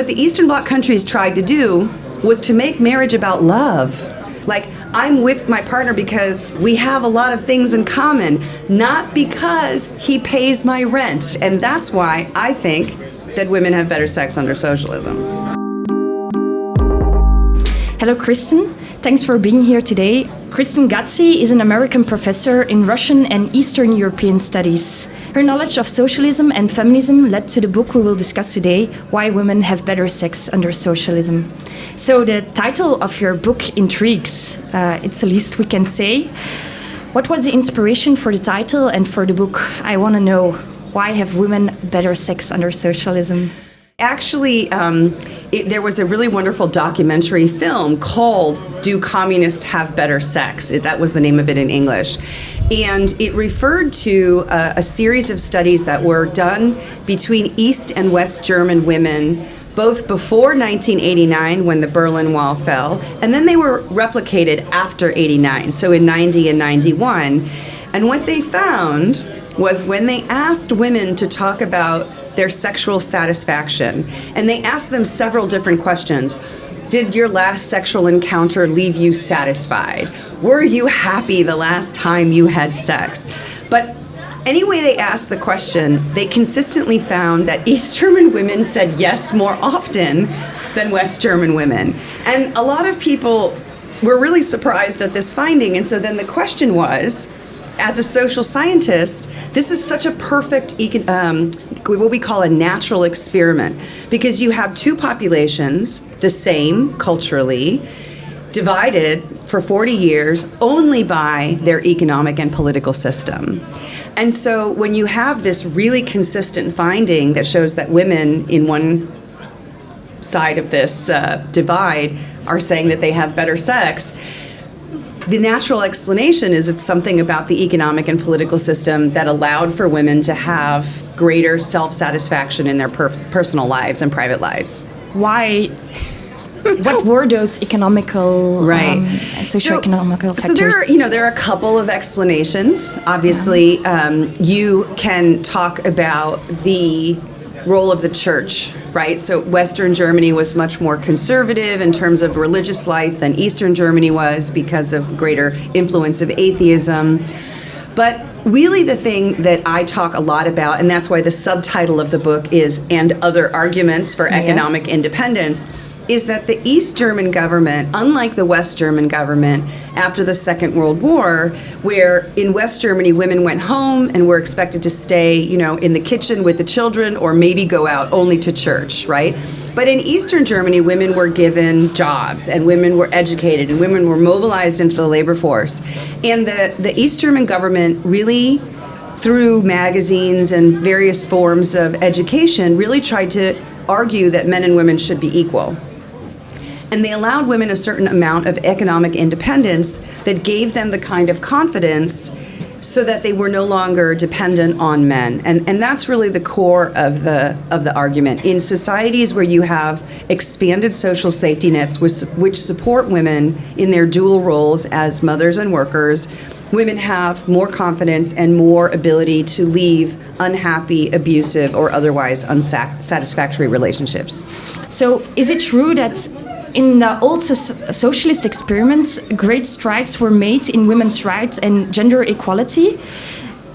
what the Eastern Bloc countries tried to do was to make marriage about love. Like, I'm with my partner because we have a lot of things in common, not because he pays my rent. And that's why I think that women have better sex under socialism. Hello, Kristen. Thanks for being here today. Kristen Ghodsee is an American professor in Russian and Eastern European studies. Her knowledge of socialism and feminism led to the book we will discuss today, Why Women Have Better Sex Under Socialism. So the title of your book intrigues. It's the least we can say. What was the inspiration for the title and for the book? I want to know, why have women better sex under socialism? Actually, there was a really wonderful documentary film called Do Communists Have Better Sex? That was the name of it in English. And it referred to a series of studies that were done between East and West German women, both before 1989 when the Berlin Wall fell, and then they were replicated after 89, so in 90 and 91. And what they found was when they asked women to talk about their sexual satisfaction, and they asked them several different questions. Did your last sexual encounter leave you satisfied? Were you happy the last time you had sex? But any way they asked the question, they consistently found that East German women said yes more often than West German women. And a lot of people were really surprised at this finding. And so then the question was, as a social scientist, this is such a perfect, what we call a natural experiment, because you have two populations, the same culturally, divided for 40 years only by their economic and political system. And so when you have this really consistent finding that shows that women in one side of this divide are saying that they have better sex, the natural explanation is it's something about the economic and political system that allowed for women to have greater self-satisfaction in their personal lives and private lives. Why? What were those economical, socioeconomical factors? So there are a couple of explanations. Obviously, you can talk about the role of the church, right? So Western Germany was much more conservative in terms of religious life than Eastern Germany was because of greater influence of atheism. But really the thing that I talk a lot about, and that's why the subtitle of the book is "And Other Arguments for Economic Independence," is that the East German government, unlike the West German government after the Second World War, where in West Germany women went home and were expected to stay, in the kitchen with the children or maybe go out only to church, right? But in Eastern Germany, women were given jobs and women were educated and women were mobilized into the labor force. And the East German government really, through magazines and various forms of education, really tried to argue that men and women should be equal. And they allowed women a certain amount of economic independence that gave them the kind of confidence so that they were no longer dependent on men. And that's really the core of the argument. In societies where you have expanded social safety nets which support women in their dual roles as mothers and workers, women have more confidence and more ability to leave unhappy, abusive, or otherwise unsatisfactory relationships. So is it true that in the old socialist experiments, great strides were made in women's rights and gender equality?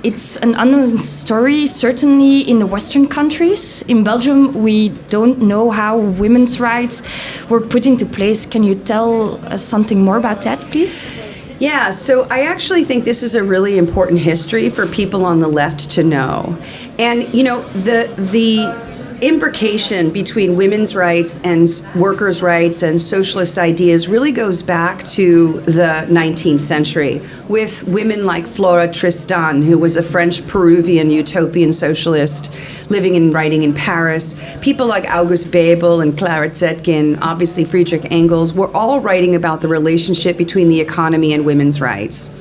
It's an unknown story, certainly in the Western countries. In Belgium, we don't know how women's rights were put into place. Can you tell us something more about that, please? Yeah, so I actually think this is a really important history for people on the left to know. And, the imbrication between women's rights and workers' rights and socialist ideas really goes back to the 19th century with women like Flora Tristan, who was a French-Peruvian utopian socialist living and writing in Paris. People like August Bebel and Clara Zetkin, obviously Friedrich Engels, were all writing about the relationship between the economy and women's rights.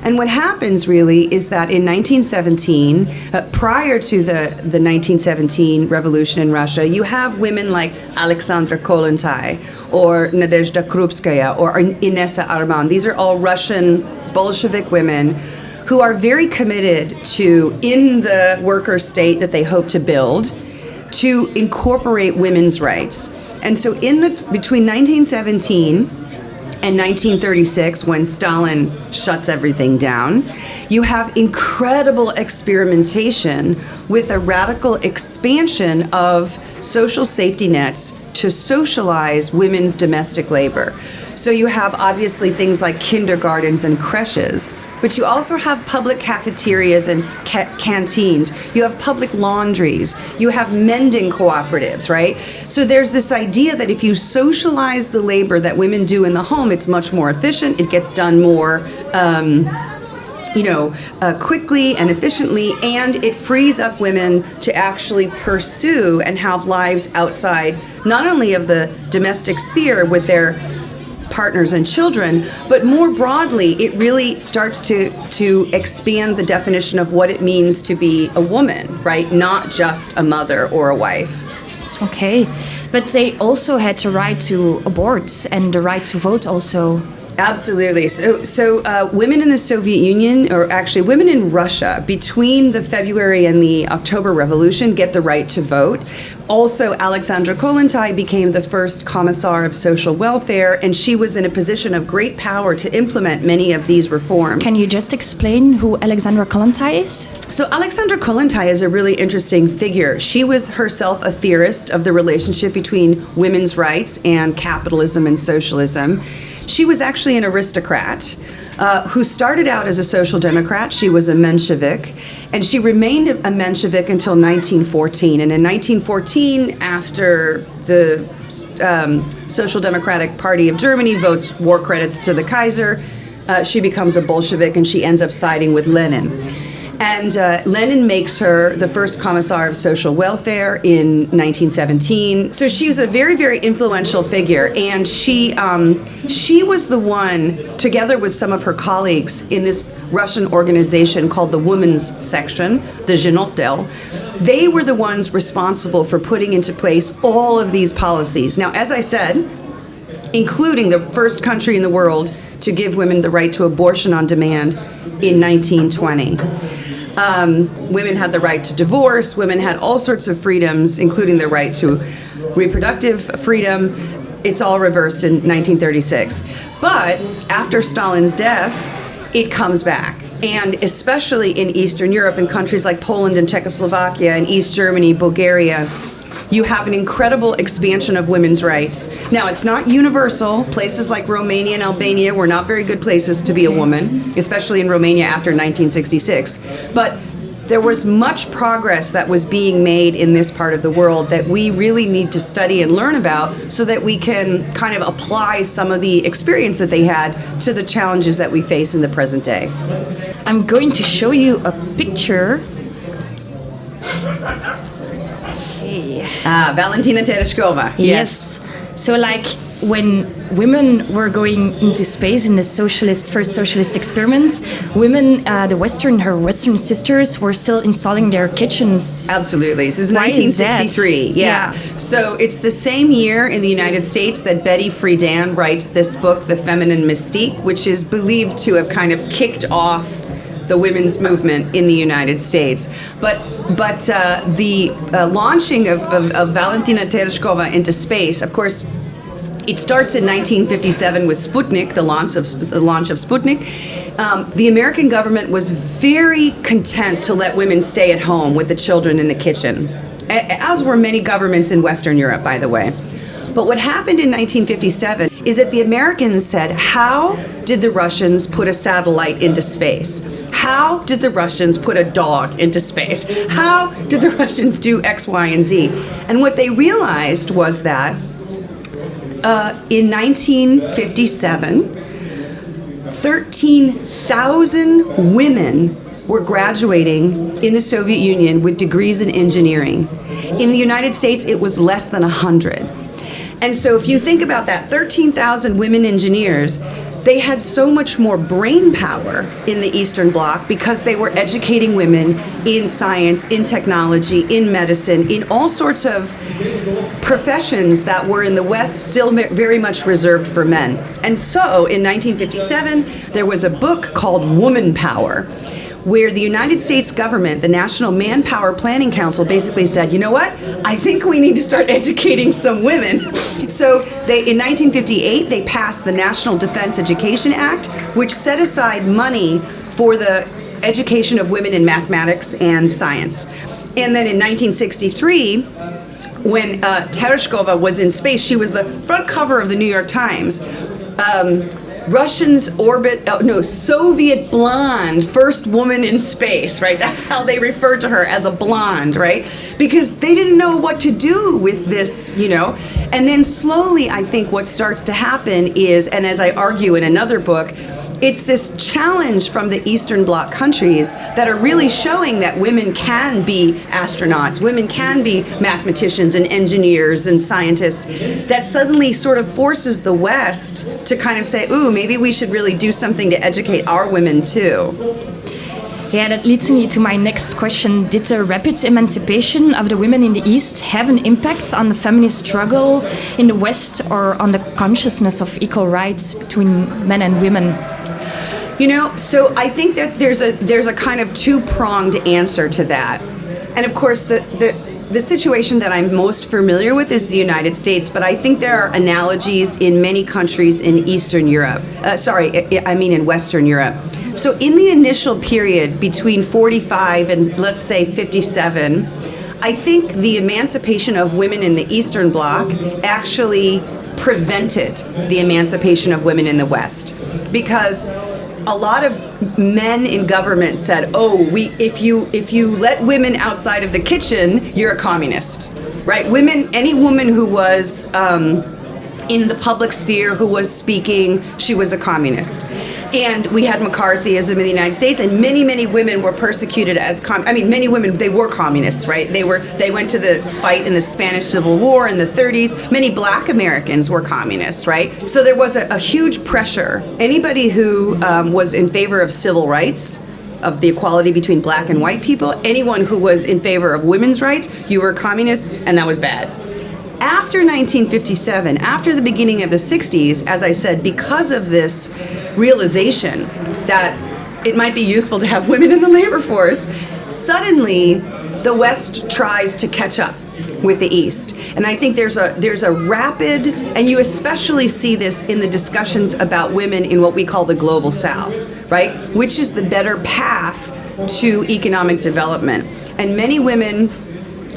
And what happens really is that in 1917, prior to the 1917 revolution in Russia, you have women like Alexandra Kollontai or Nadezhda Krupskaya or Inessa Arman. These are all Russian Bolshevik women who are very committed to, in the worker state that they hope to build, to incorporate women's rights. And so between 1917 and 1936, when Stalin shuts everything down, you have incredible experimentation with a radical expansion of social safety nets to socialize women's domestic labor. So you have obviously things like kindergartens and creches, but you also have public cafeterias and canteens. You have public laundries. You have mending cooperatives, right? So there's this idea that if you socialize the labor that women do in the home, it's much more efficient. It gets done more quickly and efficiently, and it frees up women to actually pursue and have lives outside not only of the domestic sphere with their partners and children, but more broadly, it really starts to expand the definition of what it means to be a woman, right? Not just a mother or a wife. Okay, but they also had the right to abort and the right to vote also. Absolutely. So women in the Soviet Union, or actually women in Russia, between the February and the October Revolution, get the right to vote. Also, Alexandra Kollontai became the first Commissar of Social Welfare, and she was in a position of great power to implement many of these reforms. Can you just explain who Alexandra Kollontai is? So Alexandra Kollontai is a really interesting figure. She was herself a theorist of the relationship between women's rights and capitalism and socialism. She was actually an aristocrat who started out as a social democrat. She was a Menshevik, and she remained a Menshevik until 1914. And in 1914, after the Social Democratic Party of Germany votes war credits to the Kaiser, she becomes a Bolshevik, and she ends up siding with Lenin. And Lenin makes her the first Commissar of Social Welfare in 1917. So she was a very, very influential figure. And she was the one, together with some of her colleagues in this Russian organization called the Women's Section, the Zhenotel, they were the ones responsible for putting into place all of these policies. Now, as I said, including the first country in the world to give women the right to abortion on demand in 1920. Women had the right to divorce. Women had all sorts of freedoms, including the right to reproductive freedom. It's all reversed in 1936. But after Stalin's death, it comes back. And especially in Eastern Europe, in countries like Poland and Czechoslovakia, and East Germany, Bulgaria, you have an incredible expansion of women's rights. Now, it's not universal. Places like Romania and Albania were not very good places to be a woman, especially in Romania after 1966. But there was much progress that was being made in this part of the world that we really need to study and learn about so that we can kind of apply some of the experience that they had to the challenges that we face in the present day. I'm going to show you a picture. Valentina Tereshkova. Yes. So like when women were going into space in the first socialist experiments, women, her Western sisters were still installing their kitchens. Absolutely. So it's Why is 1963. that? Yeah. So it's the same year in the United States that Betty Friedan writes this book, The Feminine Mystique, which is believed to have kind of kicked off the women's movement in the United States. But the launching of Valentina Tereshkova into space, of course, it starts in 1957 with Sputnik, the launch of Sputnik. The American government was very content to let women stay at home with the children in the kitchen, as were many governments in Western Europe, by the way. But what happened in 1957 is that the Americans said, how did the Russians put a satellite into space? How did the Russians put a dog into space? How did the Russians do X, Y, and Z? And what they realized was that in 1957, 13,000 women were graduating in the Soviet Union with degrees in engineering. In the United States, it was less than 100. And so if you think about that, 13,000 women engineers, they had so much more brain power in the Eastern Bloc because they were educating women in science, in technology, in medicine, in all sorts of professions that were in the West still very much reserved for men. And so in 1957, there was a book called Woman Power, where the United States government, the National Manpower Planning Council, basically said, you know what, I think we need to start educating some women. So in 1958, they passed the National Defense Education Act, which set aside money for the education of women in mathematics and science. And then in 1963, when Tereshkova was in space, she was the front cover of the New York Times. Soviet blonde, first woman in space, right? That's how they referred to her, as a blonde, right? Because they didn't know what to do with this, And then slowly, I think what starts to happen is, and as I argue in another book, it's this challenge from the Eastern Bloc countries that are really showing that women can be astronauts, women can be mathematicians and engineers and scientists, that suddenly sort of forces the West to kind of say, ooh, maybe we should really do something to educate our women too. Yeah, that leads me to my next question. Did the rapid emancipation of the women in the East have an impact on the feminist struggle in the West, or on the consciousness of equal rights between men and women? So I think that there's a kind of two-pronged answer to that. And of course, the situation that I'm most familiar with is the United States, but I think there are analogies in many countries in Eastern Europe. In Western Europe. So in the initial period between 45 and let's say 57, I think the emancipation of women in the Eastern Bloc actually prevented the emancipation of women in the West, because a lot of men in government said, if you let women outside of the kitchen, you're a communist, right? Any woman who was in the public sphere, who was speaking, she was a communist. And we had McCarthyism in the United States, and many, many women were persecuted as many women, they were communists, right? They went to the fight in the Spanish Civil War in the 30s. Many black Americans were communists, right? So there was a huge pressure. Anybody who was in favor of civil rights, of the equality between black and white people, anyone who was in favor of women's rights, you were a communist, and that was bad. After 1957, after the beginning of the 60s, as I said, because of this realization that it might be useful to have women in the labor force, suddenly the West tries to catch up with the East. And I think there's a rapid, and you especially see this in the discussions about women in what we call the global South, right? Which is the better path to economic development. And many women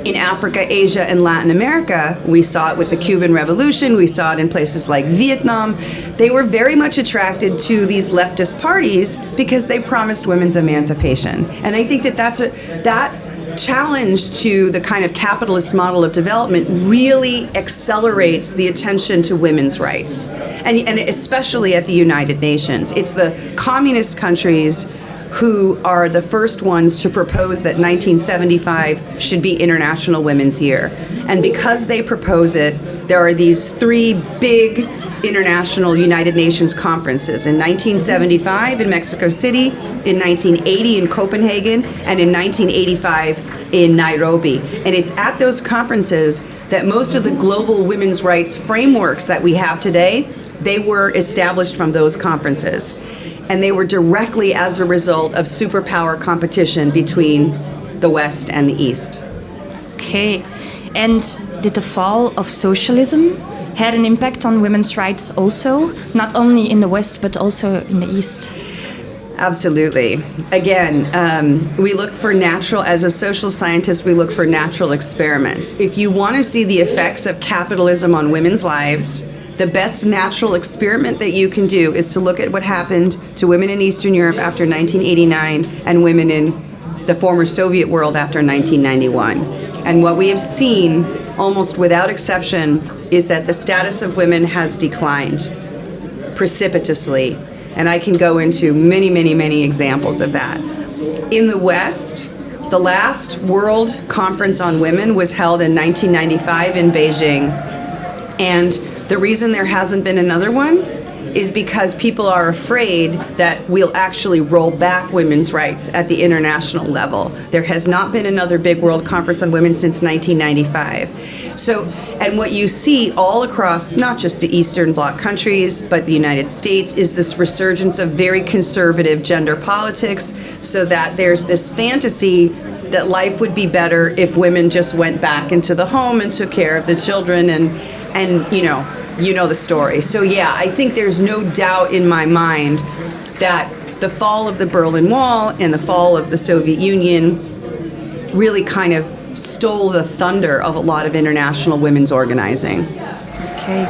in Africa, Asia, and Latin America, we saw it with the Cuban Revolution, we saw it in places like Vietnam, they were very much attracted to these leftist parties because they promised women's emancipation. And I think that challenge to the kind of capitalist model of development really accelerates the attention to women's rights, and especially at the United Nations. It's the communist countries who are the first ones to propose that 1975 should be International Women's Year. And because they propose it, there are these three big international United Nations conferences: in 1975 in Mexico City, in 1980 in Copenhagen, and in 1985 in Nairobi. And it's at those conferences that most of the global women's rights frameworks that we have today, they were established from those conferences. And they were directly as a result of superpower competition between the West and the East. Okay. And did the fall of socialism had an impact on women's rights also, not only in the West, but also in the East? Absolutely. Again, we look for as a social scientist, we look for natural experiments. If you want to see the effects of capitalism on women's lives, the best natural experiment that you can do is to look at what happened to women in Eastern Europe after 1989 and women in the former Soviet world after 1991. And what we have seen, almost without exception, is that the status of women has declined precipitously. And I can go into many, many, many examples of that. In the West, the last World Conference on Women was held in 1995 in Beijing. And the reason there hasn't been another one is because people are afraid that we'll actually roll back women's rights at the international level. There has not been another big world conference on women since 1995. So, and what you see all across, not just the Eastern Bloc countries, but the United States, is this resurgence of very conservative gender politics, so that there's this fantasy that life would be better if women just went back into the home and took care of the children, and you know the story. So yeah, I think there's no doubt in my mind that the fall of the Berlin Wall and the fall of the Soviet Union really kind of stole the thunder of a lot of international women's organizing. Okay.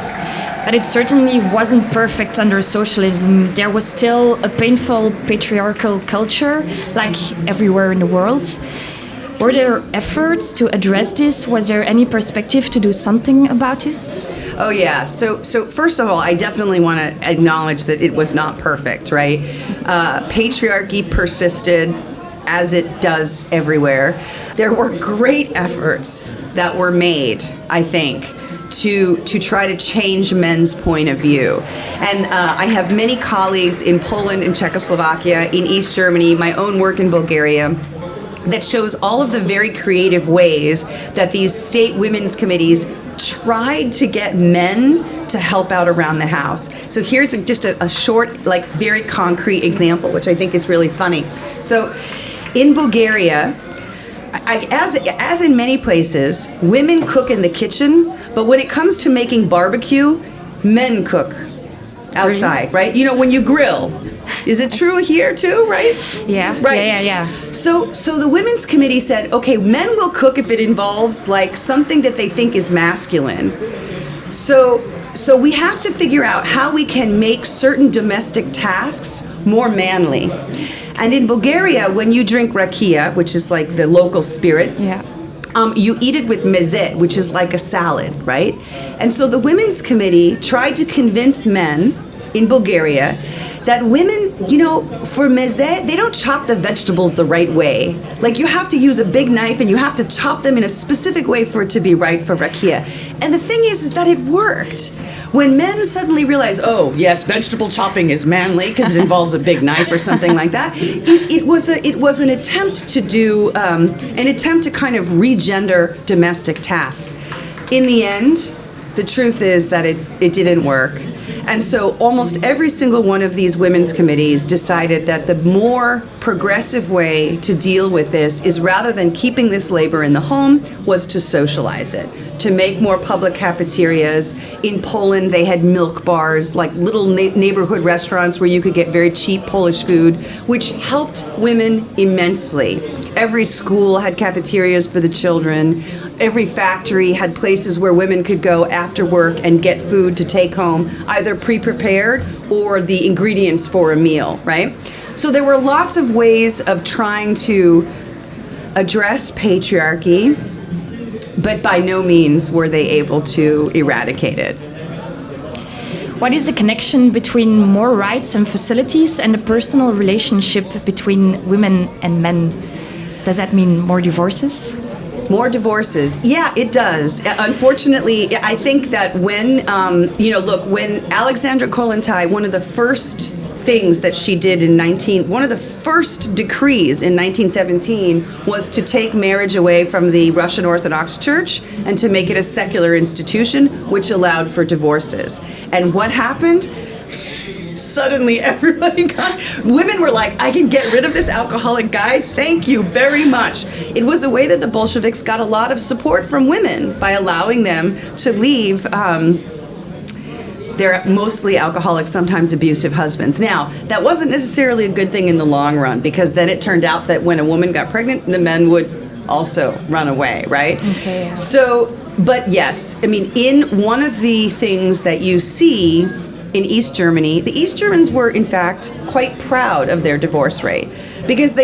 But it certainly wasn't perfect under socialism. There was still a painful patriarchal culture, like everywhere in the world. Were there efforts to address this? Was there any perspective to do something about this? Oh yeah. So first of all, I definitely want to acknowledge that it was not perfect, right? Patriarchy persisted, as it does everywhere. There were great efforts that were made, I think, to try to change men's point of view. And I have many colleagues in Poland and Czechoslovakia, in East Germany, my own work in Bulgaria, that shows all of the very creative ways that these state women's committees tried to get men to help out around the house. So here's just a short, like very concrete example, which I think is really funny. So in Bulgaria, as in many places, women cook in the kitchen, but when it comes to making barbecue, men cook outside, right? You know, when you grill. Is it true here too, right? Yeah, right. yeah. So the women's committee said, okay, men will cook if it involves like something that they think is masculine. So we have to figure out how we can make certain domestic tasks more manly. And in Bulgaria, when you drink rakia, which is like the local spirit, you eat it with meze, which is like a salad, right? And so the women's committee tried to convince men in Bulgaria that women, you know, for meze, they don't chop the vegetables the right way. Like you have to use a big knife and you have to chop them in a specific way for it to be right for rakia. And the thing is that it worked. When men suddenly realize, oh yes, vegetable chopping is manly because it involves a big knife or something like that, it was an attempt to do, an attempt to kind of regender domestic tasks. In the end, the truth is that it didn't work. And so almost every single one of these women's committees decided that the more progressive way to deal with this is, rather than keeping this labor in the home, was to socialize it, to make more public cafeterias. In Poland, they had milk bars, like little neighborhood restaurants where you could get very cheap Polish food, which helped women immensely. Every school had cafeterias for the children. Every factory had places where women could go after work and get food to take home, either pre-prepared or the ingredients for a meal, right? So there were lots of ways of trying to address patriarchy, but by no means were they able to eradicate it. What is the connection between more rights and facilities and the personal relationship between women and men? Does that mean more divorces? More divorces. Yeah, it does. Unfortunately, I think that when, when Alexandra Kollontai, one of the first things that she did one of the first decrees in 1917 was to take marriage away from the Russian Orthodox Church and to make it a secular institution, which allowed for divorces. And what happened? Suddenly women were like, I can get rid of this alcoholic guy, thank you very much. It was a way that the Bolsheviks got a lot of support from women by allowing them to leave their mostly alcoholic, sometimes abusive husbands. Now, that wasn't necessarily a good thing in the long run, because then it turned out that when a woman got pregnant, the men would also run away, right? Okay. Yeah. So, but yes, I mean, in one of the things that you see in East Germany, the East Germans were, in fact, quite proud of their divorce rate, because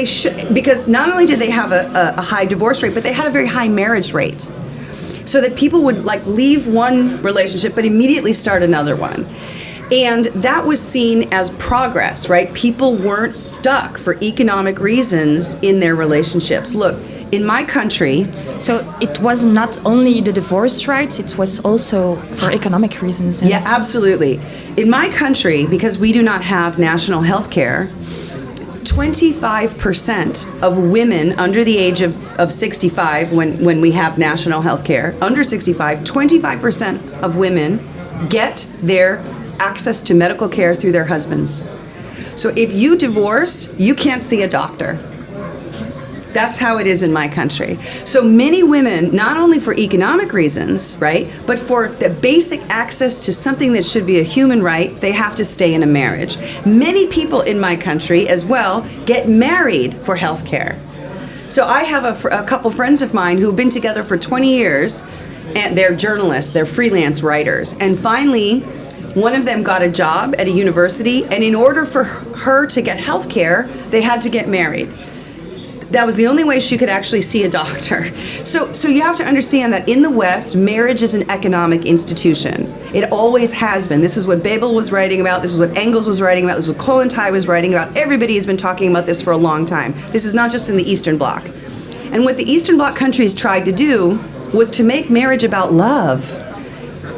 because not only did they have a high divorce rate, but they had a very high marriage rate. So that people would like leave one relationship but immediately start another one. And that was seen as progress, right? People weren't stuck for economic reasons in their relationships. Look, in my country, So it was not only the divorce rights, it was also for economic reasons. yeah, absolutely. In my country, because we do not have national health care, 25% of women under the age of 65, when we have national health care, under 65, 25% of women get their access to medical care through their husbands. So if you divorce, you can't see a doctor. That's how it is in my country. So many women, not only for economic reasons, right, but for the basic access to something that should be a human right, they have to stay in a marriage. Many people in my country as well get married for health care. So I have a couple friends of mine who've been together for 20 years, and they're journalists, they're freelance writers, and finally, one of them got a job at a university, and in order for her to get health care, they had to get married. That was the only way she could actually see a doctor. So you have to understand that in the West, marriage is an economic institution. It always has been. This is what Bebel was writing about. This is what Engels was writing about. This is what Kollontai was writing about. Everybody has been talking about this for a long time. This is not just in the Eastern Bloc. And what the Eastern Bloc countries tried to do was to make marriage about love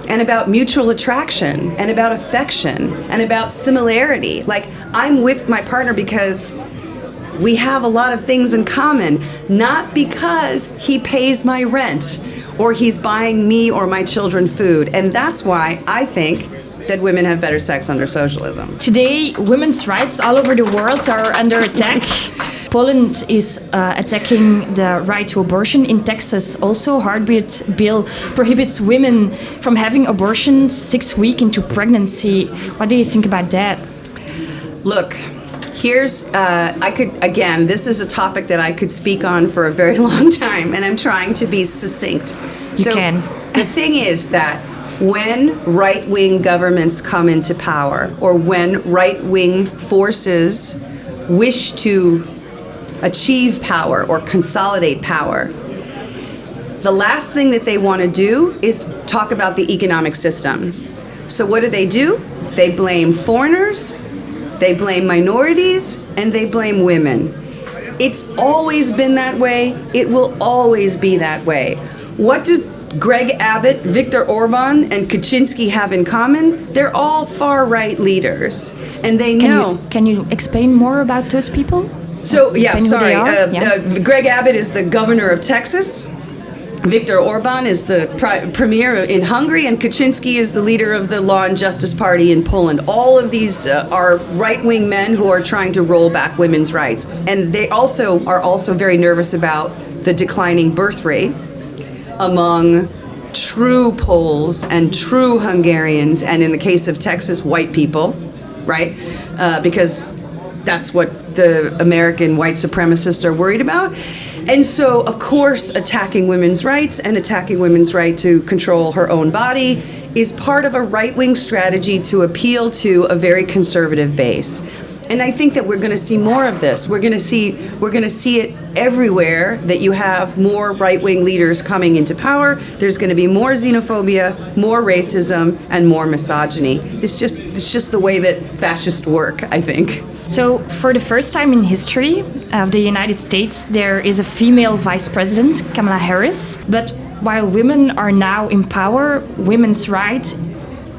and about mutual attraction and about affection and about similarity. Like, I'm with my partner because we have a lot of things in common, not because he pays my rent or he's buying me or my children food. And that's why I think that women have better sex under socialism. Today, women's rights all over the world are under attack. Poland is attacking the right to abortion. In Texas, also, heartbeat bill prohibits women from having abortions 6 weeks into pregnancy. What do you think about that? Look, here's, this is a topic that I could speak on for a very long time, and I'm trying to be succinct. You can. The thing is that when right-wing governments come into power, or when right-wing forces wish to achieve power or consolidate power, the last thing that they want to do is talk about the economic system. So what do? They blame foreigners, they blame minorities, and they blame women. It's always been that way. It will always be that way. What do Greg Abbott, Viktor Orban, and Kaczynski have in common? They're all far-right leaders, and they know. Can you explain more about those people? So, yeah, Explain sorry. who they are? Greg Abbott is the governor of Texas. Viktor Orban is the premier in Hungary, and Kaczynski is the leader of the Law and Justice Party in Poland. All of these are right-wing men who are trying to roll back women's rights. And they are also very nervous about the declining birth rate among true Poles and true Hungarians, and in the case of Texas, white people, right? Because that's what the American white supremacists are worried about. And so, of course, attacking women's rights and attacking women's right to control her own body is part of a right-wing strategy to appeal to a very conservative base. And I think that we're going to see more of this. We're going to see it everywhere, that you have more right-wing leaders coming into power. There's going to be more xenophobia, more racism, and more misogyny. It's just the way that fascists work, I think. So, for the first time in history of the United States, there is a female vice president, Kamala Harris. But while women are now in power, women's rights,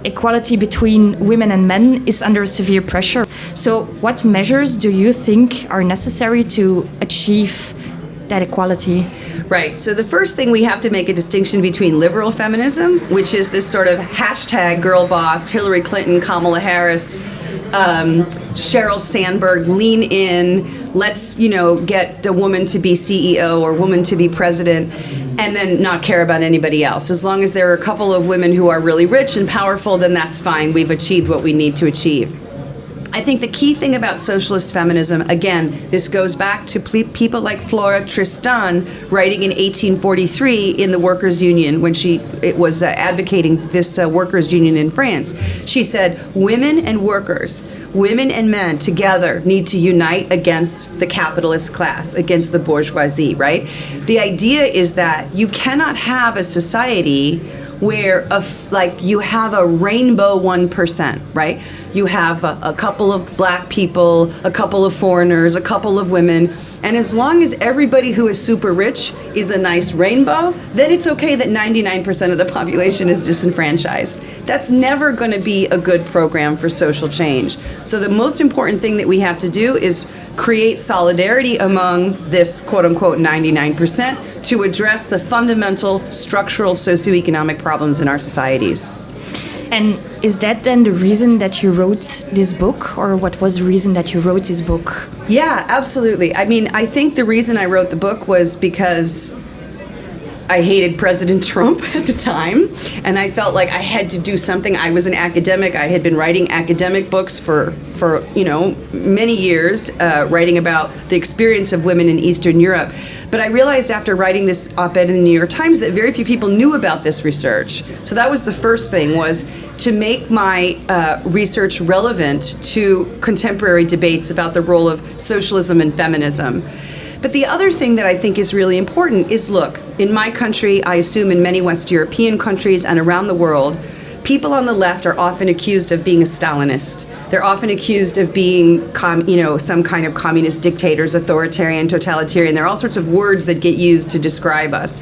equality between women and men is under severe pressure. So what measures do you think are necessary to achieve that equality? Right. So the first thing, we have to make a distinction between liberal feminism, which is this sort of hashtag girl boss, Hillary Clinton, Kamala Harris, Sheryl Sandberg, lean in, let's, get the woman to be CEO or woman to be president, and then not care about anybody else. As long as there are a couple of women who are really rich and powerful, then that's fine. We've achieved what we need to achieve. I think the key thing about socialist feminism, again, this goes back to people like Flora Tristan writing in 1843 in the Workers' Union when she was advocating this workers' union in France. She said, women and workers, women and men together need to unite against the capitalist class, against the bourgeoisie, right? The idea is that you cannot have a society where like you have a rainbow 1%, right? You have a couple of black people, a couple of foreigners, a couple of women, and as long as everybody who is super rich is a nice rainbow, then it's okay that 99% of the population is disenfranchised. That's never going to be a good program for social change. So the most important thing that we have to do is create solidarity among this quote-unquote 99% to address the fundamental structural socioeconomic problems in our societies. And is that then the reason that you wrote this book, or what was the reason that you wrote this book? Yeah, absolutely. I mean, I think the reason I wrote the book was because I hated President Trump at the time, and I felt like I had to do something. I was an academic. I had been writing academic books for many years, writing about the experience of women in Eastern Europe. But I realized after writing this op-ed in the New York Times that very few people knew about this research. So that was the first thing, was to make my research relevant to contemporary debates about the role of socialism and feminism. But the other thing that I think is really important is, look, in my country, I assume in many West European countries and around the world, people on the left are often accused of being a Stalinist. They're often accused of being, some kind of communist dictators, authoritarian, totalitarian. There are all sorts of words that get used to describe us.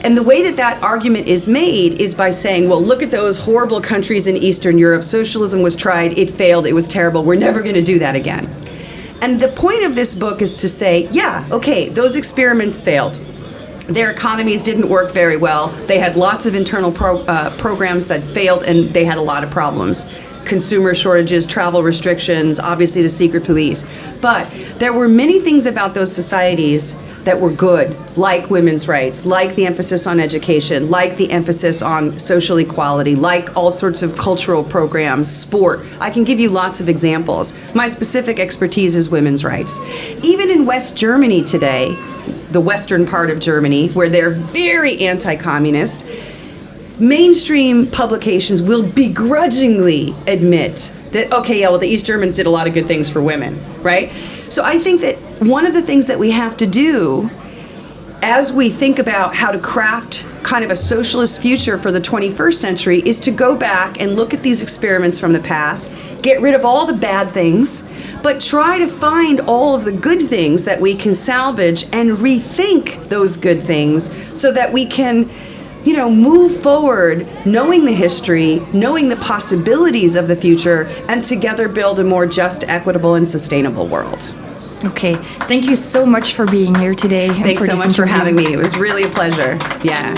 And the way that that argument is made is by saying, well, look at those horrible countries in Eastern Europe. Socialism was tried, it failed, it was terrible. We're never going to do that again. And the point of this book is to say, yeah, okay, those experiments failed. Their economies didn't work very well. They had lots of internal programs that failed, and they had a lot of problems. Consumer shortages, travel restrictions, obviously the secret police. But there were many things about those societies that were good, like women's rights, like the emphasis on education, like the emphasis on social equality, like all sorts of cultural programs, sport. I can give you lots of examples. My specific expertise is women's rights. Even in West Germany today, the western part of Germany, where they're very anti-communist, mainstream publications will begrudgingly admit that, okay, yeah, well, the East Germans did a lot of good things for women, right? So I think that one of the things that we have to do as we think about how to craft kind of a socialist future for the 21st century is to go back and look at these experiments from the past, get rid of all the bad things, but try to find all of the good things that we can salvage and rethink those good things so that we can move forward, knowing the history, knowing the possibilities of the future, and together build a more just, equitable, and sustainable world. Okay, thank you so much for being here today. Thanks so much for having me. It was really a pleasure. Yeah.